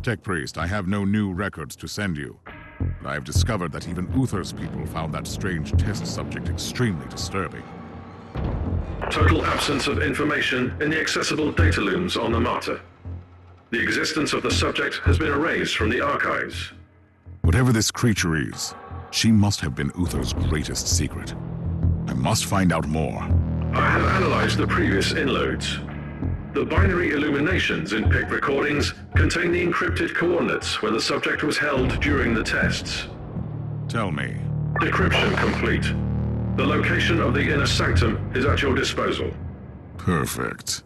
Tech Priest, I have no new records to send you, but I have discovered that even Uther's people found that strange test subject extremely disturbing. Total absence of information in the accessible data looms on the Martyr. The existence of the subject has been erased from the archives. Whatever this creature is, she must have been Uther's greatest secret. I must find out more. I have analyzed the previous inloads. The binary illuminations in PIC recordings contain the encrypted coordinates where the subject was held during the tests. Tell me. Decryption complete. The location of the inner sanctum is at your disposal. Perfect.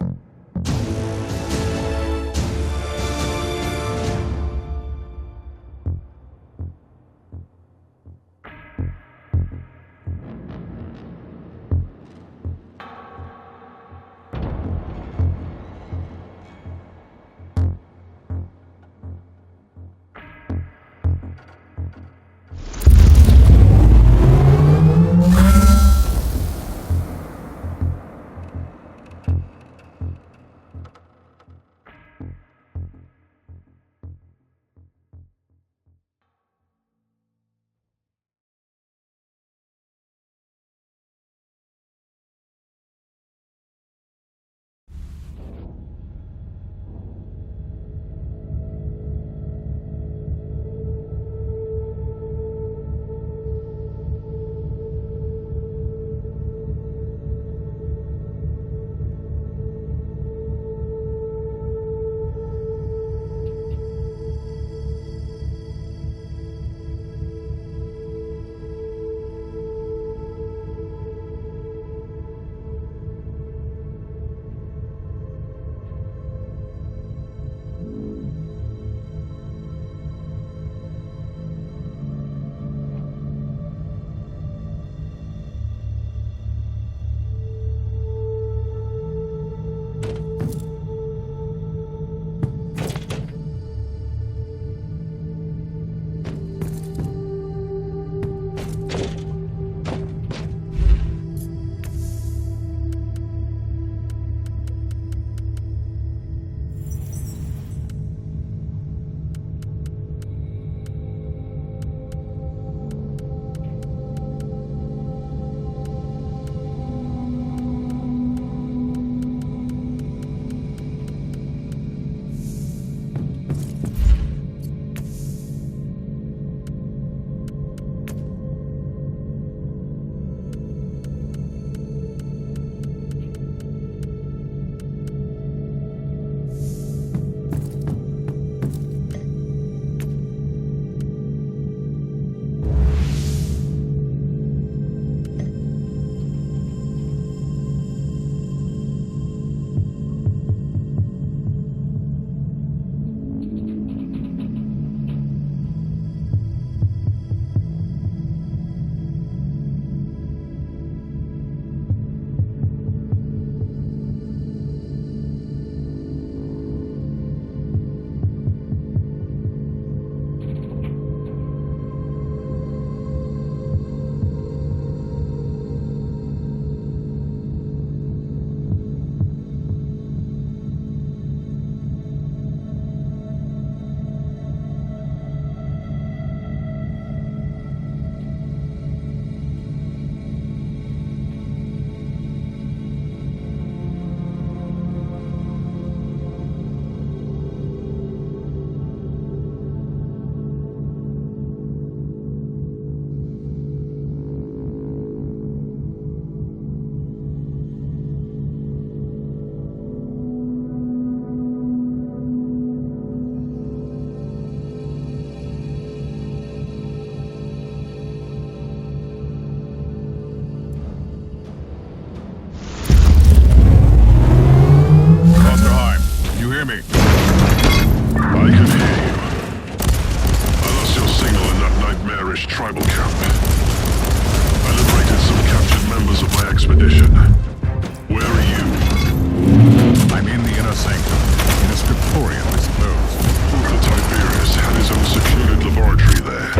scriptorium, I suppose. Uther Tiberius had his own secluded laboratory there,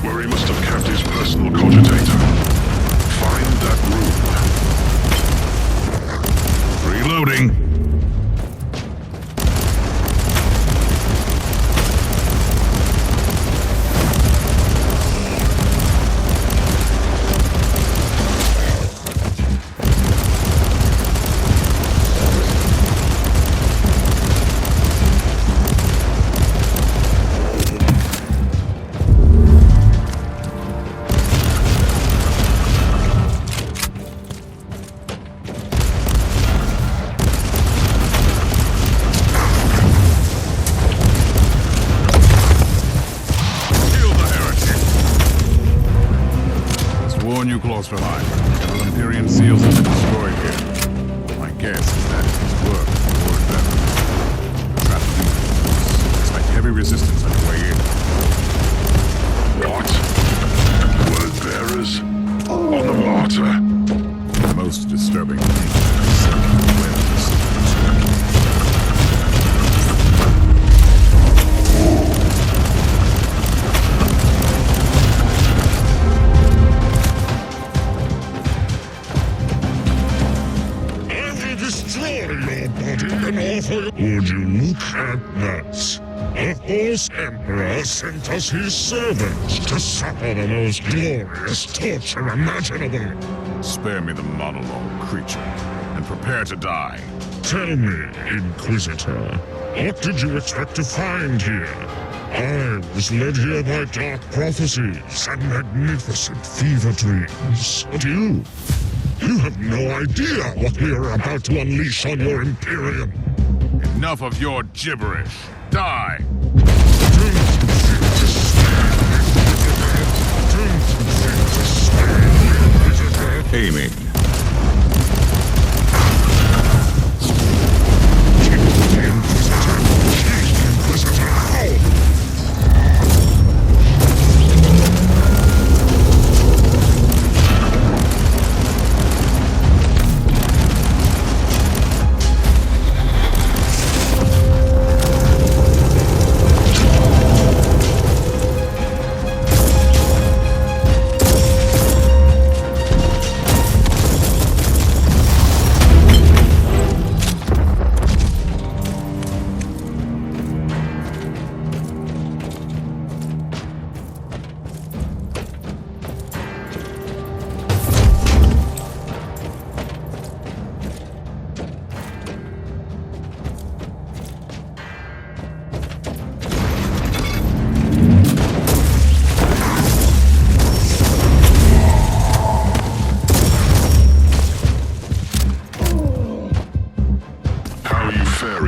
where he must have kept his personal cogitator. Find that room. Reloading. Several Imperium seals have been destroyed here. My guess is that it has worked or better. The trap demons expect heavy resistance on the way in. What? Word bearers? On the Martyr? The most disturbing thing is simply where the secret. Would you look at that? A false emperor sent us his servants to suffer the most glorious torture imaginable. Spare me the monologue, creature, and prepare to die. Tell me, Inquisitor, what did you expect to find here? I was led here by dark prophecies and magnificent fever dreams. But you have no idea what we are about to unleash on your Imperium. Enough of your gibberish. Die! Aiming.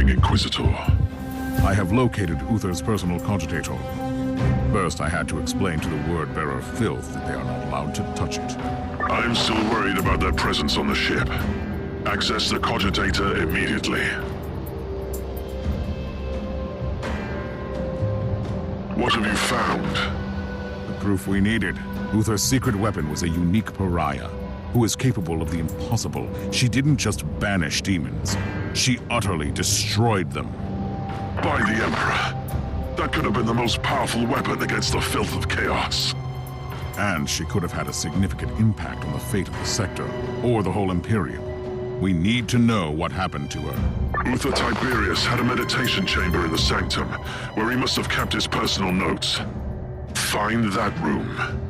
Inquisitor. I have located Uther's personal cogitator. First, I had to explain to the word-bearer Filth that they are not allowed to touch it. I'm still worried about their presence on the ship. Access the cogitator immediately. What have you found? The proof we needed. Uther's secret weapon was a unique pariah, who is capable of the impossible. She didn't just banish demons. She utterly destroyed them. By the Emperor. That could have been the most powerful weapon against the filth of chaos. And she could have had a significant impact on the fate of the sector, or the whole Imperium. We need to know what happened to her. Uther Tiberius had a meditation chamber in the sanctum, where he must have kept his personal notes. Find that room.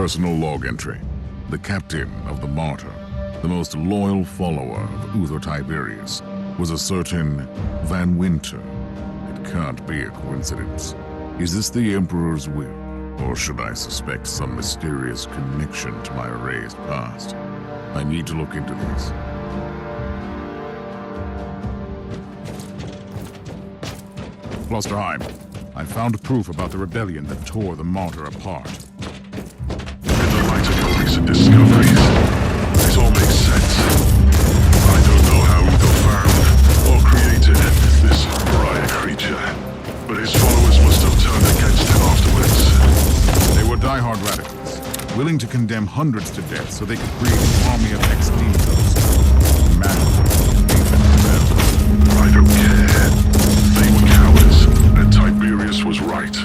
personal log entry. The captain of the Martyr, the most loyal follower of Uther Tiberius, was a certain Van Winter. It can't be a coincidence. Is this the Emperor's will? Or should I suspect some mysterious connection to my erased past? I need to look into this. Klosterheim, I found proof about the rebellion that tore the Martyr apart. In the light of your recent discoveries, this all makes sense. I don't know how Uther found or created this pariah creature, but his followers must have turned against him afterwards. They were die-hard radicals, willing to condemn hundreds to death so they could create an army of ex-demons. I don't care. They were cowards, and Tiberius was right.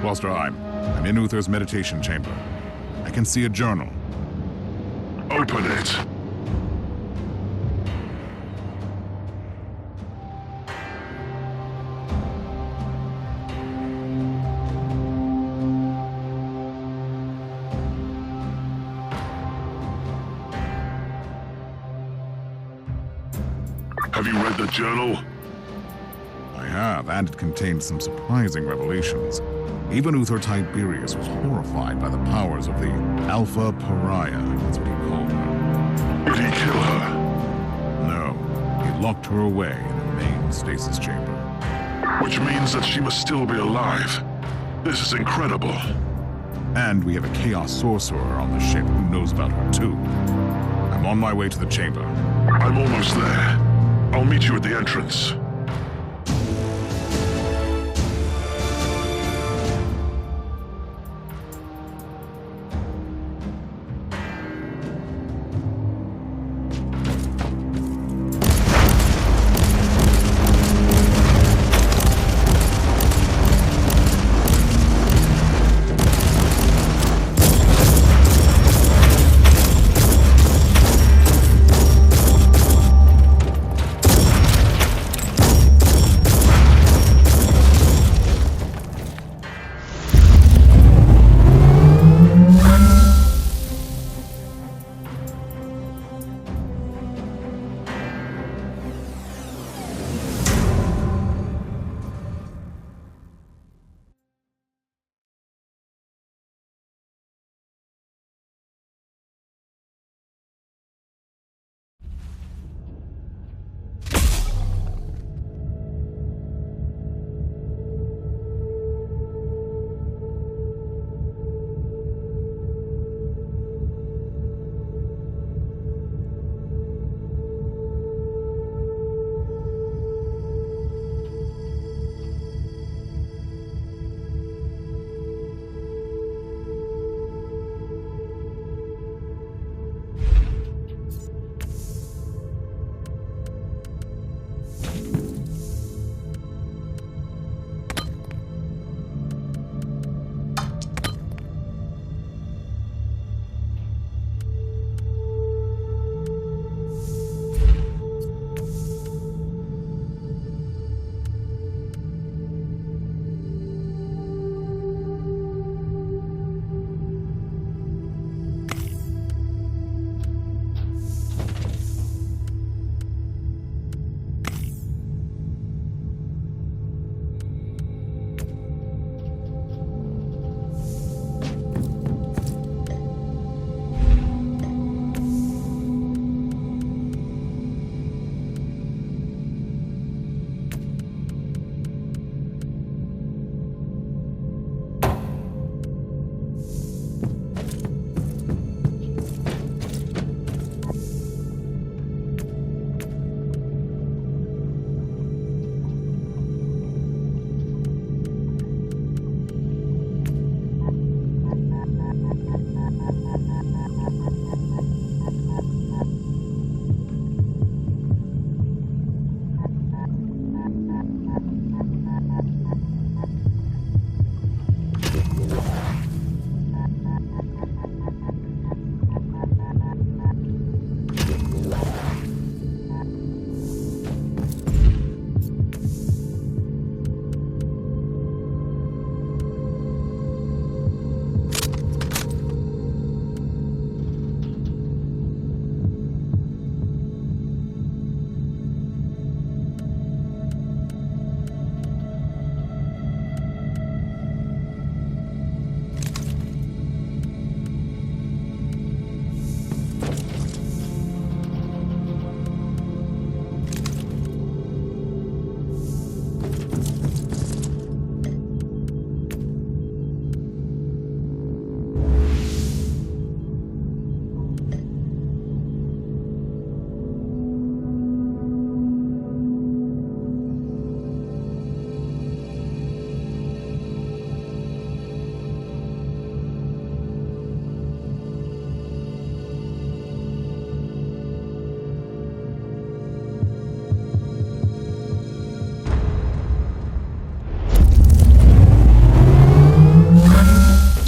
Klosterheim, I'm in Uther's meditation chamber. I can see a journal. Open it. Have you read the journal? I have, and it contains some surprising revelations. Even Uther Tiberius was horrified by the powers of the Alpha Pariah, that's what he called her. Did he kill her? No, he locked her away in the main stasis chamber. Which means that she must still be alive. This is incredible. And we have a Chaos Sorcerer on the ship who knows about her too. I'm on my way to the chamber. I'm almost there. I'll meet you at the entrance.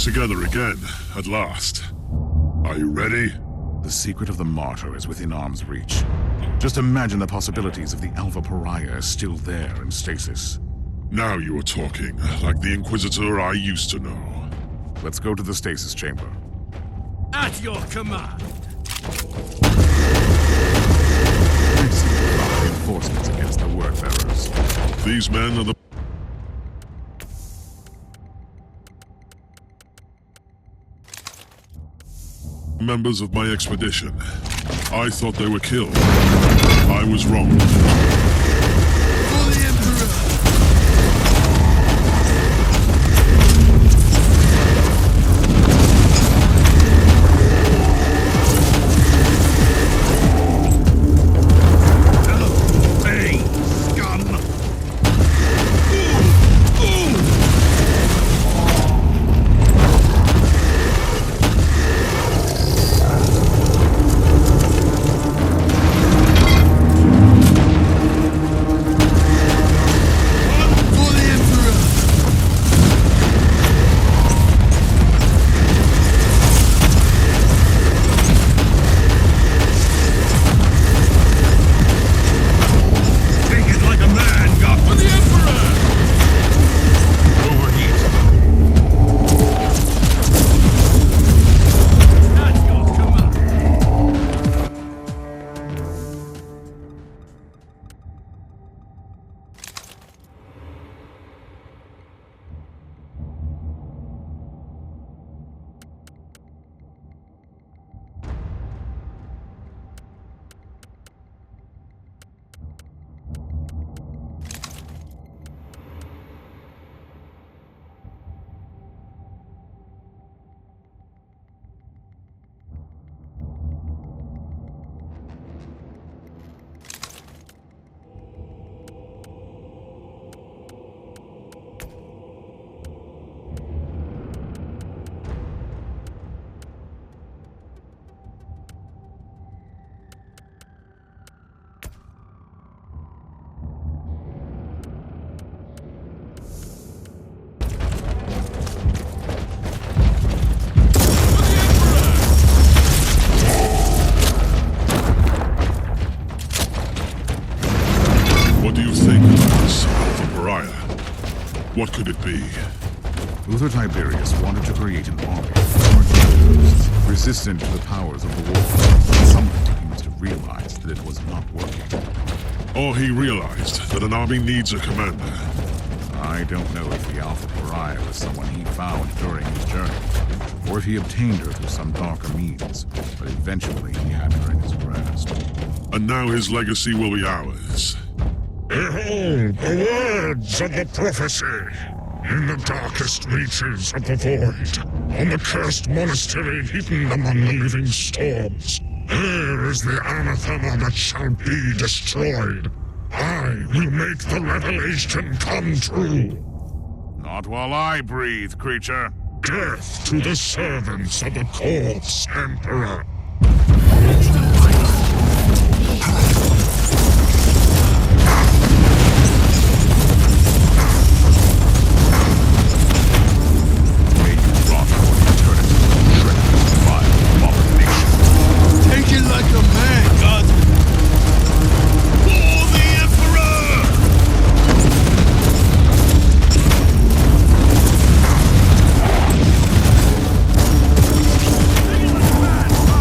together again, at last. Are you ready? The secret of the Martyr is within arm's reach. Just imagine the possibilities if the Alpha Pariah is still there in stasis. Now you are talking, like the Inquisitor I used to know. Let's go to the stasis chamber. At your command. Reinforcements against the word bearers. These men are the members of my expedition. I thought they were killed. I was wrong. For the Emperor! What could it be? Uther Tiberius wanted to create an army of resistant to the powers of the war. At some point, he must have realized that it was not working. Or he realized that an army needs a commander. I don't know if the Alpha Pariah was someone he found during his journey, or if he obtained her through some darker means, but eventually he had her in his grasp. And now his legacy will be ours. Behold the words of the prophecy! In the darkest reaches of the void, on the cursed monastery hidden among the living storms, there is the anathema that shall be destroyed. I will make the revelation come true. Not while I breathe, creature. Death to the servants of the corpse emperor. Take it like a man, God! For the Emperor! Take it like a man, God!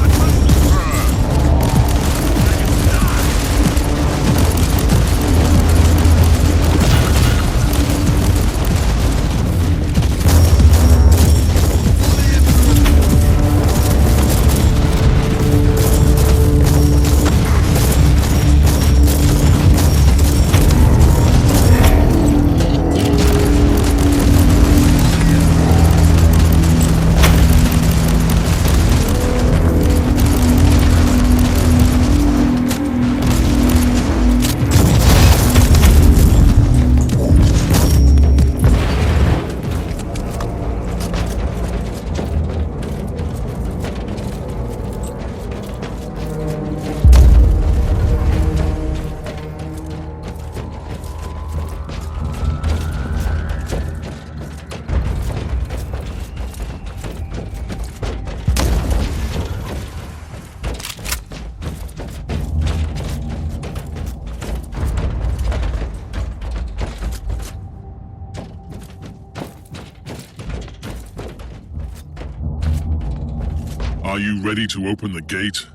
Are you ready to open the gate?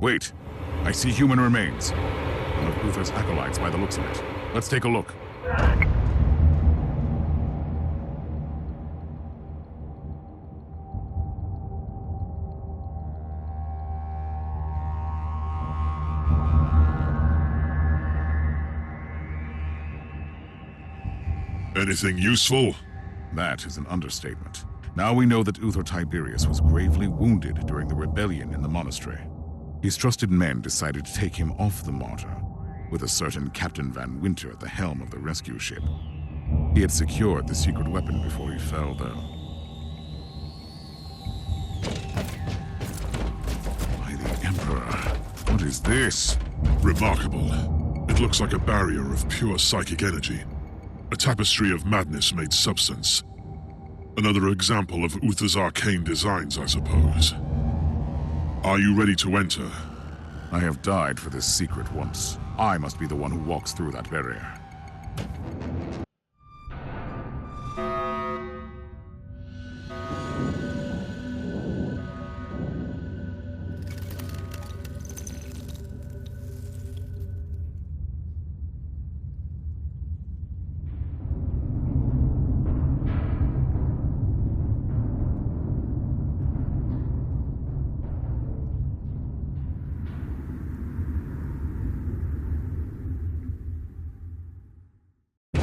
Wait. I see human remains. One of Uther's acolytes by the looks of it. Let's take a look. Anything useful? That is an understatement. Now we know that Uther Tiberius was gravely wounded during the rebellion in the monastery. His trusted men decided to take him off the Martyr, with a certain Captain Van Winter at the helm of the rescue ship. He had secured the secret weapon before he fell, though. By the Emperor, what is this? Remarkable. It looks like a barrier of pure psychic energy. A tapestry of madness-made substance. Another example of Uther's arcane designs, I suppose. Are you ready to enter? I have died for this secret once. I must be the one who walks through that barrier.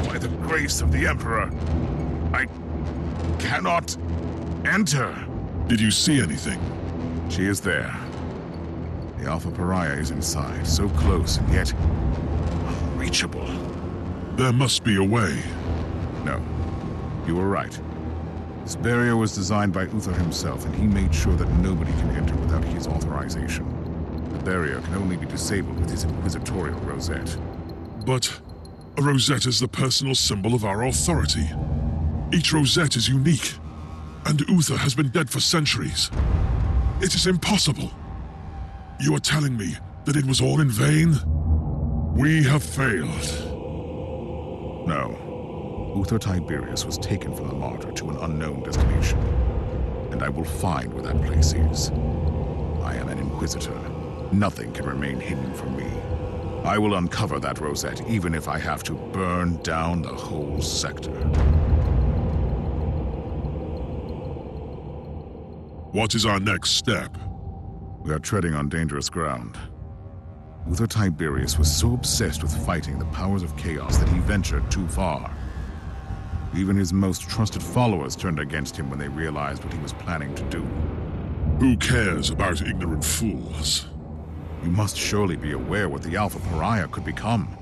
By the grace of the Emperor, I cannot enter. Did you see anything? She is there. The Alpha Pariah is inside, so close and yet unreachable. There must be a way. No, you were right. This barrier was designed by Uther himself, and he made sure that nobody can enter without his authorization. The barrier can only be disabled with his inquisitorial rosette. But a rosette is the personal symbol of our authority. Each rosette is unique, and Uther has been dead for centuries. It is impossible. You are telling me that it was all in vain? We have failed. No. Uther Tiberius was taken from the Martyr to an unknown destination, and I will find where that place is. I am an Inquisitor. Nothing can remain hidden from me. I will uncover that rosette, even if I have to burn down the whole sector. What is our next step? We are treading on dangerous ground. Uther Tiberius was so obsessed with fighting the powers of chaos that he ventured too far. Even his most trusted followers turned against him when they realized what he was planning to do. Who cares about ignorant fools? You must surely be aware what the Alpha Pariah could become.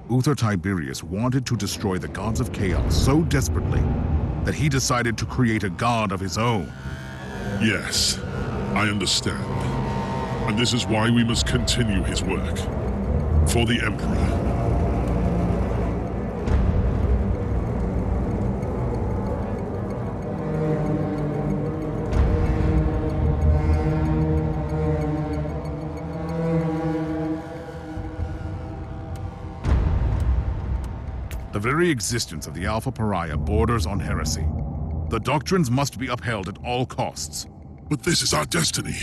Uther Tiberius wanted to destroy the gods of chaos so desperately that he decided to create a god of his own. Yes, I understand. And this is why we must continue his work. For the Emperor. The very existence of the Alpha Pariah borders on heresy. The doctrines must be upheld at all costs. But this is our destiny.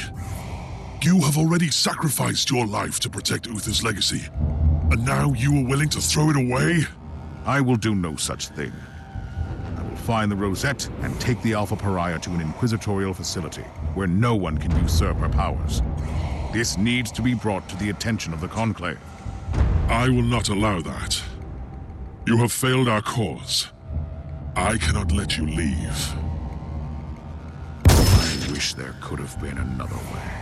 You have already sacrificed your life to protect Uther's legacy. And now you are willing to throw it away? I will do no such thing. I will find the rosette and take the Alpha Pariah to an inquisitorial facility where no one can usurp her powers. This needs to be brought to the attention of the Conclave. I will not allow that. You have failed our cause. I cannot let you leave. I wish there could have been another way.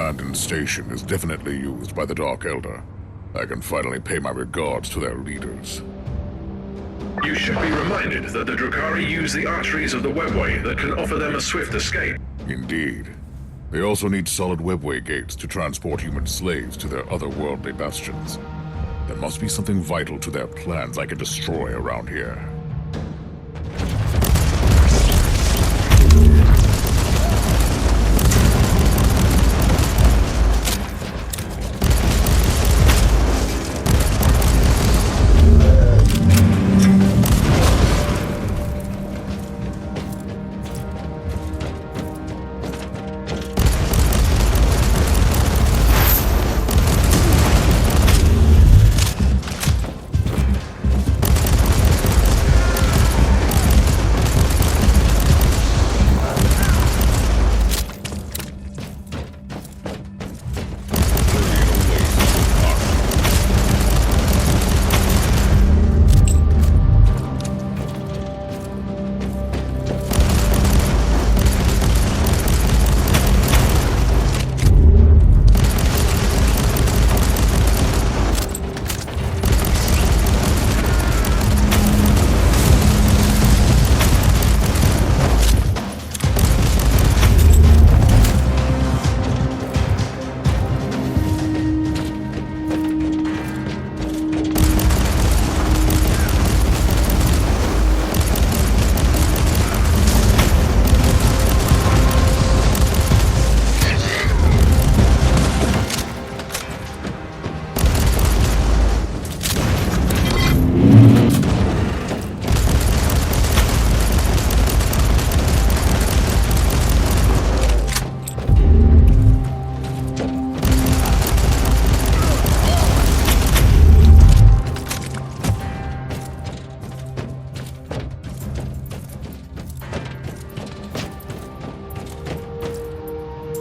abandoned station is definitely used by the Dark Elder. I can finally pay my regards to their leaders. You should be reminded that the Drukhari use the arteries of the webway that can offer them a swift escape. Indeed. They also need solid webway gates to transport human slaves to their otherworldly bastions. There must be something vital to their plans I can destroy around here.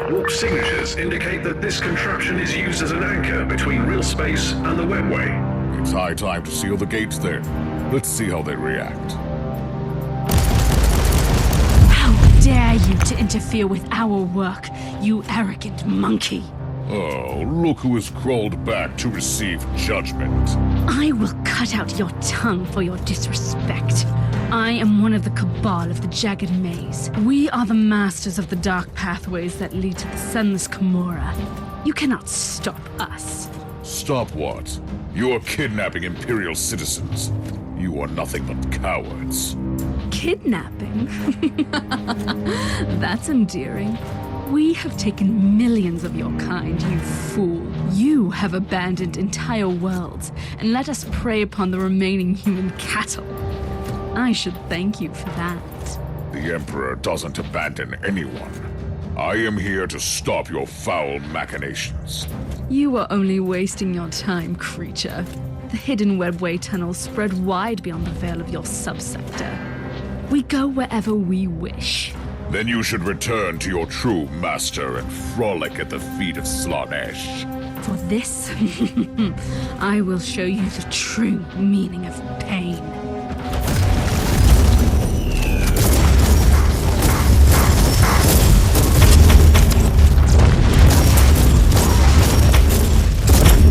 Warp signatures indicate that this contraption is used as an anchor between real space and the webway. It's high time to seal the gates then. Let's see how they react. How dare you to interfere with our work, you arrogant monkey! Oh, look who has crawled back to receive judgment. I will cut out your tongue for your disrespect. I am one of the cabal of the Jagged Maze. We are the masters of the dark pathways that lead to the Sunless Camorra. You cannot stop us. Stop what? You're kidnapping Imperial citizens. You are nothing but cowards. Kidnapping? That's endearing. We have taken millions of your kind, you fool. You have abandoned entire worlds and let us prey upon the remaining human cattle. I should thank you for that. The Emperor doesn't abandon anyone. I am here to stop your foul machinations. You are only wasting your time, creature. The hidden webway tunnels spread wide beyond the veil of your subsector. We go wherever we wish. Then you should return to your true master and frolic at the feet of Slaanesh. For this, I will show you the true meaning of pain.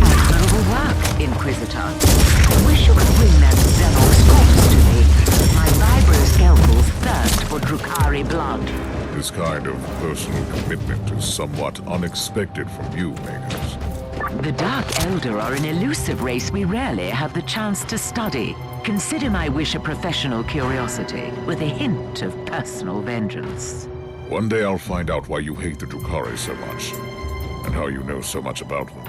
Admirable work, Inquisitor. I wish you could bring that Xenos corpse to me. My vibro-scalpels thirst for Drukhari blood. This kind of personal commitment is somewhat unexpected from you, Makers. The Dark Elder are an elusive race we rarely have the chance to study. Consider my wish a professional curiosity, with a hint of personal vengeance. One day I'll find out why you hate the Drukhari so much, and how you know so much about them.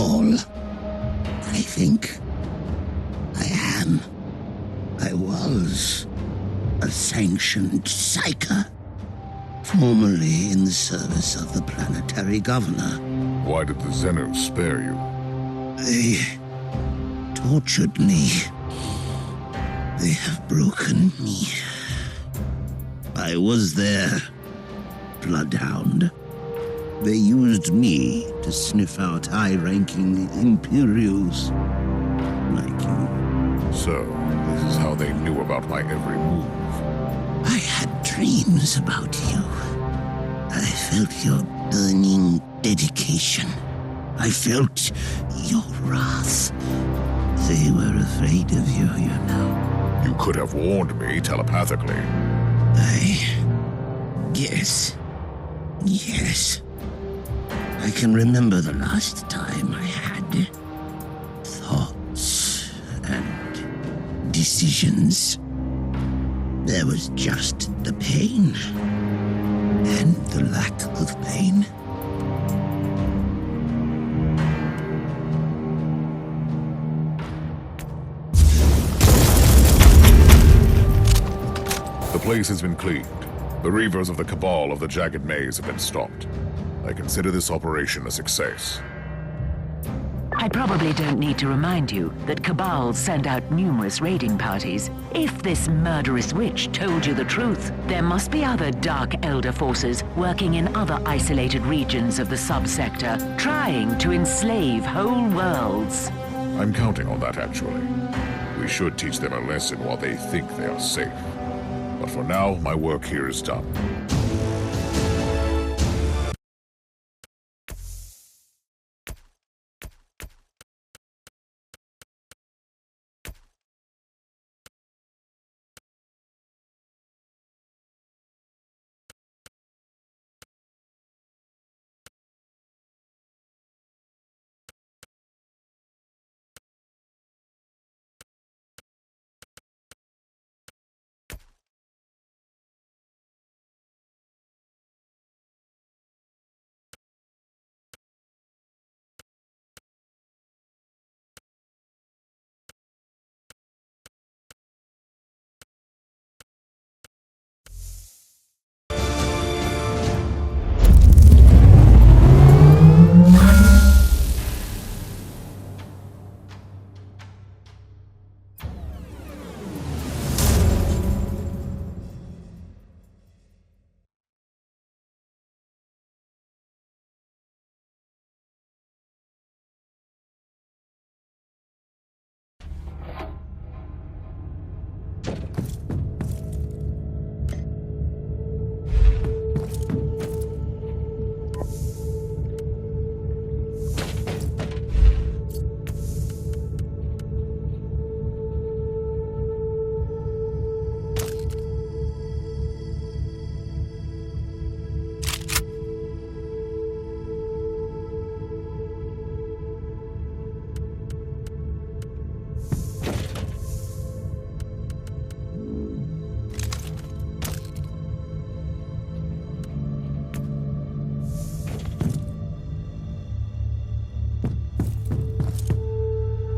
all. I think I am. I was a sanctioned Psyker, formerly in the service of the planetary governor. Why did the Xenos spare you? They tortured me. They have broken me. I was their bloodhound. They used me to sniff out high-ranking Imperials like you. So, this is how they knew about my every move. I had dreams about you. I felt your burning dedication. I felt your wrath. They were afraid of you, you know. You could have warned me telepathically. Yes. Yes. I can remember the last time I had thoughts and decisions. There was just the pain and the lack of pain. The place has been cleaned. The reavers of the Cabal of the Jagged Maze have been stopped. I consider this operation a success. I probably don't need to remind you that Cabals send out numerous raiding parties. If this murderous witch told you the truth, there must be other Dark Elder forces working in other isolated regions of the subsector, trying to enslave whole worlds. I'm counting on that, actually. We should teach them a lesson while they think they are safe. But for now, my work here is done.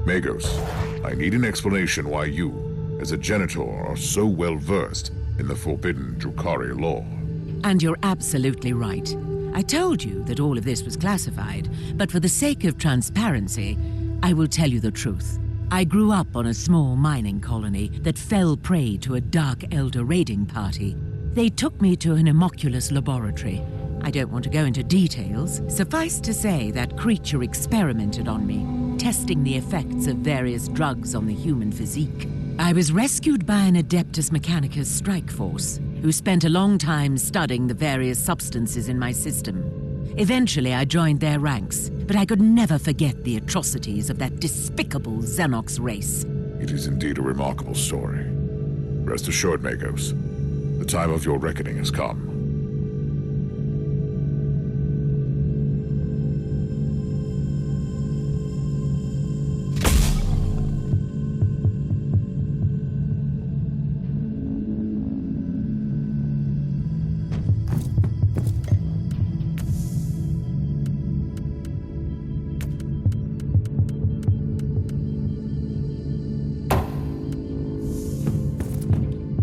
Magos, I need an explanation why you, as a Genitor, are so well versed in the forbidden Drukhari law. And you're absolutely right. I told you that all of this was classified, but for the sake of transparency, I will tell you the truth. I grew up on a small mining colony that fell prey to a Dark Elder raiding party. They took me to an homunculus laboratory. I don't want to go into details. Suffice to say that creature experimented on me, testing the effects of various drugs on the human physique. I was rescued by an Adeptus Mechanicus strike force, who spent a long time studying the various substances in my system. Eventually, I joined their ranks, but I could never forget the atrocities of that despicable Xenox race. It is indeed a remarkable story. Rest assured, Magos, the time of your reckoning has come.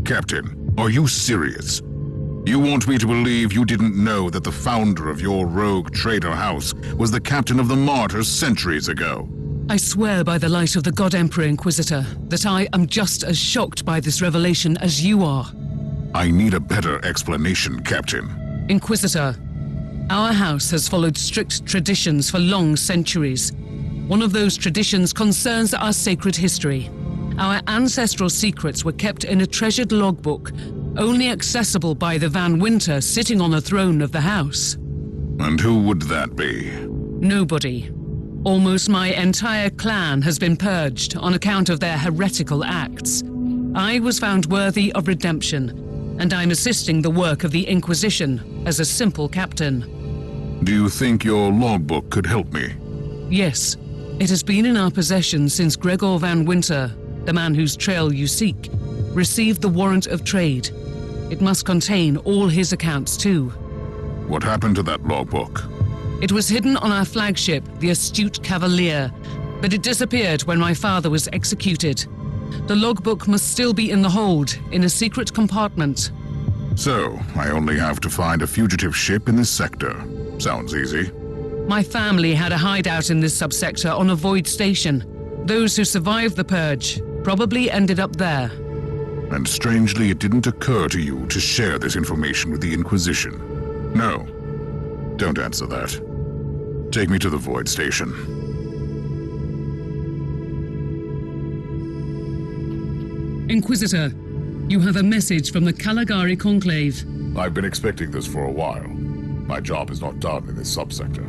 Captain, are you serious? You want me to believe you didn't know that the founder of your rogue trader house was the captain of the Martyrs centuries ago? I swear by the light of the God Emperor Inquisitor that I am just as shocked by this revelation as you are. I need a better explanation, Captain. Inquisitor, our house has followed strict traditions for long centuries. One of those traditions concerns our sacred history. Our ancestral secrets were kept in a treasured logbook, only accessible by the Van Winter sitting on the throne of the house. And who would that be? Nobody. Almost my entire clan has been purged on account of their heretical acts. I was found worthy of redemption, and I'm assisting the work of the Inquisition as a simple captain. Do you think your logbook could help me? Yes. It has been in our possession since Gregor Van Winter, the man whose trail you seek, received the warrant of trade. It must contain all his accounts too. What happened to that logbook? It was hidden on our flagship, the Astute Cavalier, but it disappeared when my father was executed. The logbook must still be in the hold, in a secret compartment. So, I only have to find a fugitive ship in this sector. Sounds easy. My family had a hideout in this subsector on a void station. Those who survived the Purge probably ended up there. And strangely, it didn't occur to you to share this information with the Inquisition. No. Don't answer that. Take me to the void station. Inquisitor, you have a message from the Caligari Conclave. I've been expecting this for a while. My job is not done in this subsector.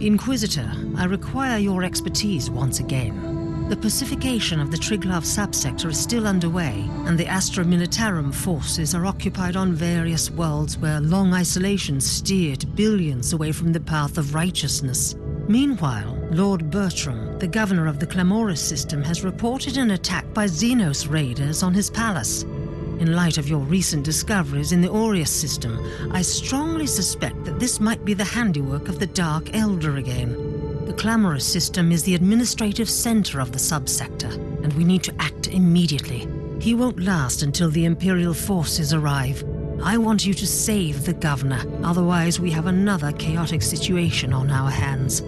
Inquisitor, I require your expertise once again. The pacification of the Triglav subsector is still underway, and the Astra Militarum forces are occupied on various worlds where long isolations steered billions away from the path of righteousness. Meanwhile, Lord Bertram, the governor of the Clamoris system, has reported an attack by Xenos raiders on his palace. In light of your recent discoveries in the Aureus system, I strongly suspect that this might be the handiwork of the Dark Elder again. The Clamoris system is the administrative center of the subsector, and we need to act immediately. He won't last until the Imperial forces arrive. I want you to save the governor, otherwise we have another chaotic situation on our hands.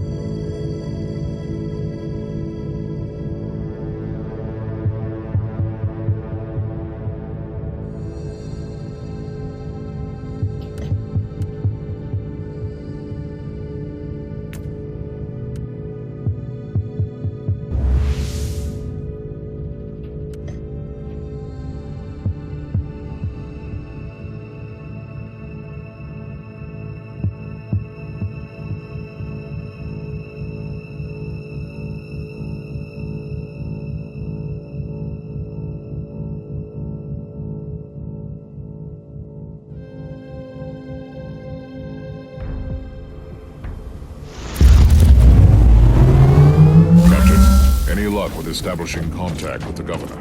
Any luck with establishing contact with the governor?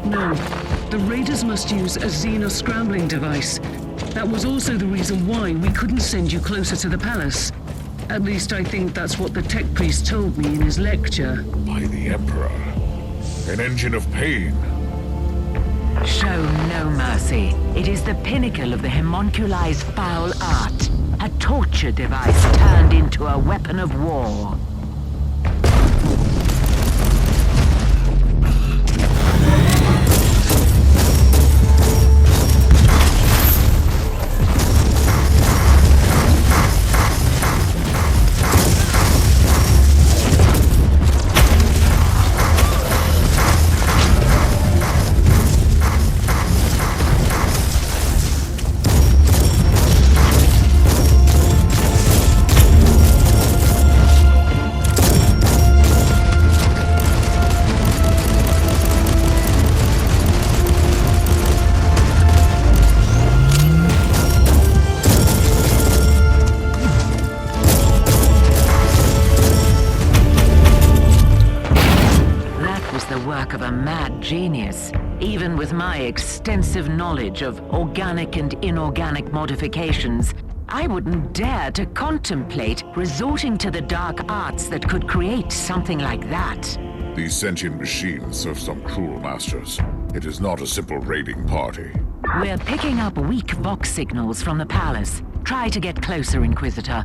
No. The raiders must use a Xenos scrambling device. That was also the reason why we couldn't send you closer to the palace. At least I think that's what the tech priest told me in his lecture. By the Emperor. An engine of pain. Show no mercy. It is the pinnacle of the homunculized foul art. A torture device turned into a weapon of war. Of a mad genius. Even with my extensive knowledge of organic and inorganic modifications, I wouldn't dare to contemplate resorting to the dark arts that could create something like that. These sentient machines serve some cruel masters. It is not a simple raiding party. We're picking up weak Vox signals from the palace. Try to get closer, Inquisitor.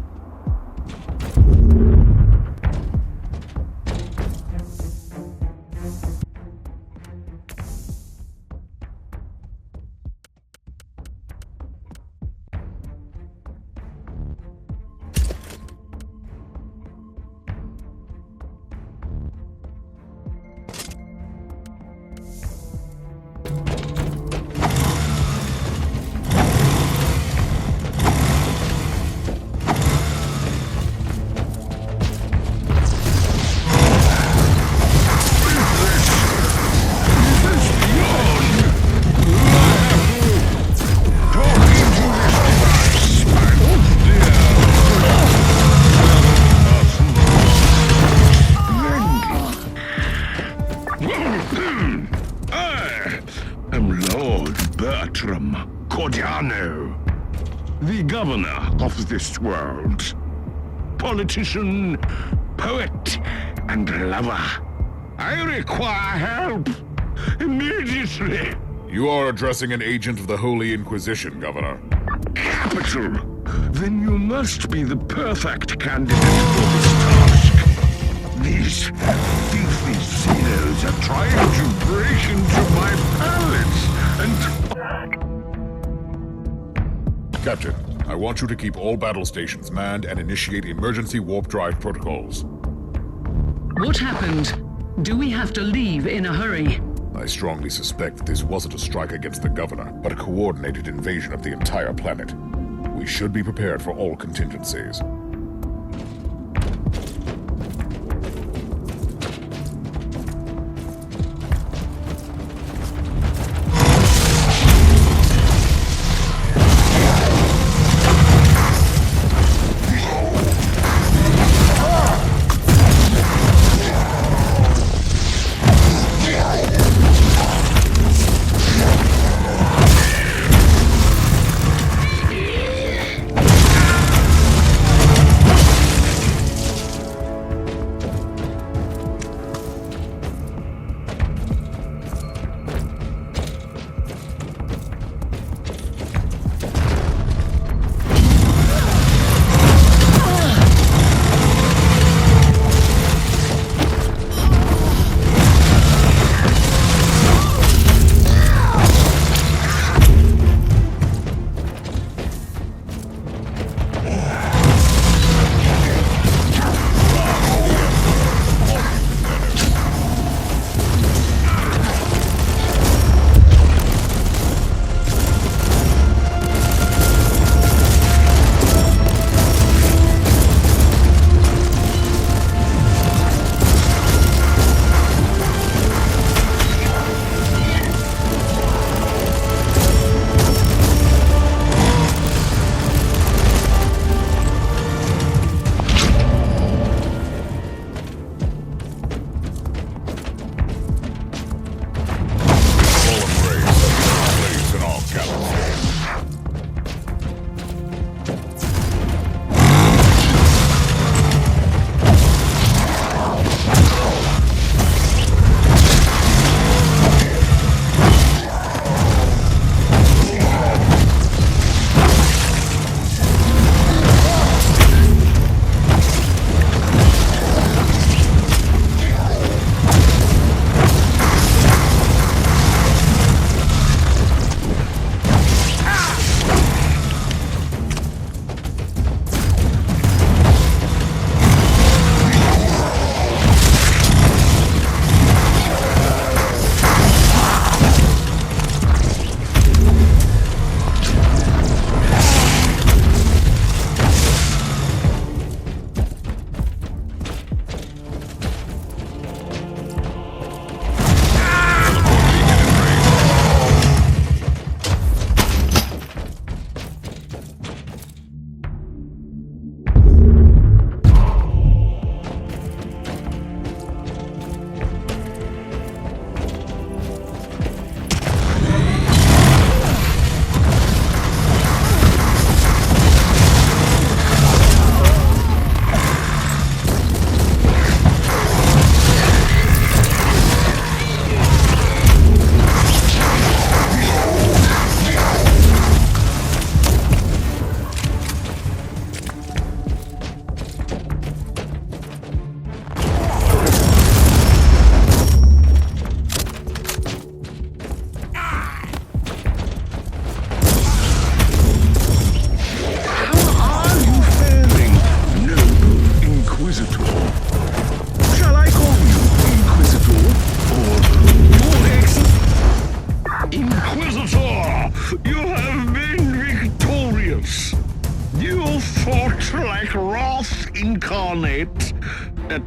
The governor of this world. Politician, poet, and lover. I require help. Immediately. You are addressing an agent of the Holy Inquisition, Governor. Capital. Then you must be the perfect candidate for this task. These filthy sinners are trying to break into my palace and... Captain, I want you to keep all battle stations manned and initiate emergency warp drive protocols. What happened? Do we have to leave in a hurry? I strongly suspect that this wasn't a strike against the governor, but a coordinated invasion of the entire planet. We should be prepared for all contingencies.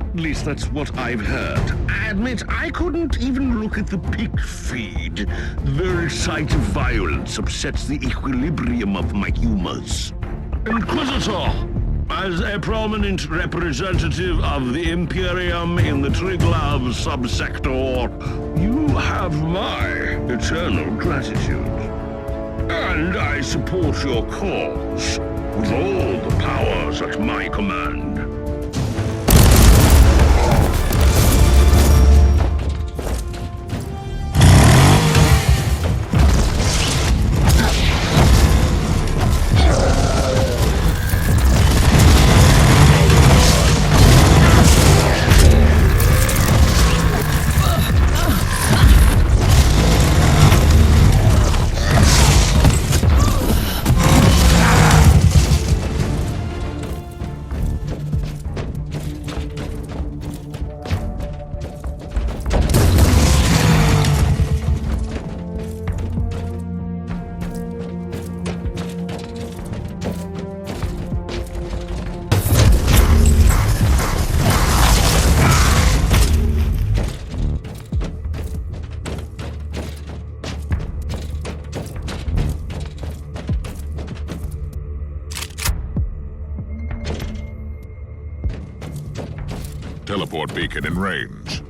At least that's what I've heard. I admit I couldn't even look at the pig feed. The very sight of violence upsets the equilibrium of my humors. Inquisitor! As a prominent representative of the Imperium in the Triglav subsector, you have my eternal gratitude. And I support your cause with all the powers at my command. Teleport beacon in range.